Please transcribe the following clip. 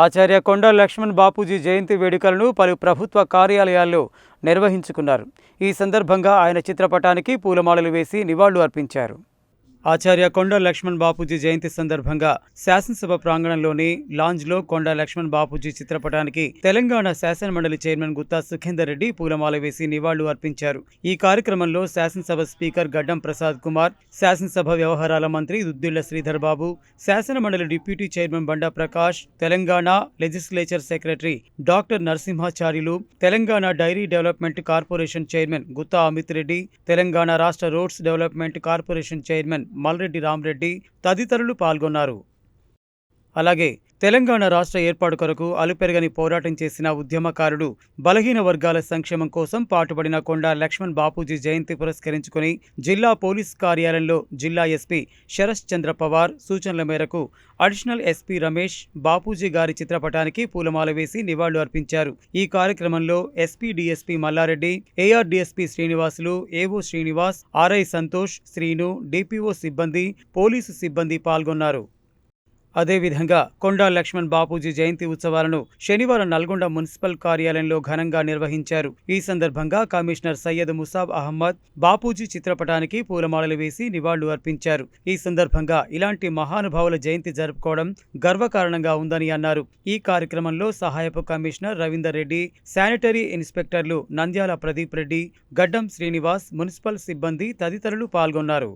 ఆచార్య కొండా లక్ష్మణ్ బాపూజీ జయంతి వేడుకలను పలు ప్రభుత్వ కార్యాలయాల్లో నిర్వహించుకున్నారు. ఈ సందర్భంగా ఆయన చిత్రపటానికి పూలమాలలు వేసి నివాళులు అర్పించారు. ఆచార్య కొండా లక్ష్మణ్ బాపూజీ జయంతి సందర్భంగా శాసనసభ ప్రాంగణంలోని లాంజ్లో కొండా లక్ష్మణ్ బాపూజీ చిత్రపటానికి తెలంగాణ శాసనమండలి చైర్మన్ గుత్తా సుఖేందర్ రెడ్డి పూలమాల వేసి నివాళులు అర్పించారు. ఈ కార్యక్రమంలో శాసనసభ స్పీకర్ గడ్డం ప్రసాద్ కుమార్, శాసనసభ వ్యవహారాల మంత్రి దుద్దిళ్ల శ్రీధర్ బాబు, శాసనమండలి deputy chairman Banda Prakash, Telangana legislature secretary doctor Narasimhacharyulu, Telangana dairy development corporation chairman Gutta Amit Reddy, Telangana రాష్ట్ర roads development corporation chairman Malreddy Ramareddy తదితరులు పాల్గొన్నారు. అలాగే తెలంగాణ రాష్ట్ర ఏర్పాటు కొరకు అలుపెరగని పోరాటం చేసిన ఉద్యమకారుడు, బలహీన వర్గాల సంక్షేమం కోసం పాటుపడిన కొండా లక్ష్మణ్ బాపూజీ జయంతి పురస్కరించుకుని జిల్లా పోలీస్ కార్యాలయంలో జిల్లా ఎస్పీ శరత్ చంద్ర పవార్ సూచనల మేరకు అడిషనల్ ఎస్పీ రమేష్ బాపూజీ గారి చిత్రపటానికి పూలమాల వేసి నివాళులు అర్పించారు. ఈ కార్యక్రమంలో SP DSP Malla Reddy, AR DSP Srinivasulu, AO Srinivas, RI Santosh, Srinu, DPO సిబ్బంది, పోలీసు సిబ్బంది పాల్గొన్నారు. అదేవిధంగా కొండా లక్ష్మణ్ బాపూజీ జయంతి ఉత్సవాలను శనివారం నల్గొండ మున్సిపల్ కార్యాలయంలో ఘనంగా నిర్వహించారు. ఈ సందర్భంగా కమిషనర్ సయ్యద్ ముసాబ్ అహ్మద్ బాపూజీ చిత్రపటానికి పూలమాలలు వేసి నివాళులు అర్పించారు. ఈ సందర్భంగా ఇలాంటి మహానుభావుల జయంతి జరుపుకోవడం గర్వకారణంగా ఉందని అన్నారు. ఈ కార్యక్రమంలో సహాయపు కమిషనర్ రవీందర్ రెడ్డి, శానిటరీ ఇన్స్పెక్టర్లు నంద్యాల ప్రదీప్ రెడ్డి, గడ్డం శ్రీనివాస్, మున్సిపల్ సిబ్బంది తదితరులు పాల్గొన్నారు.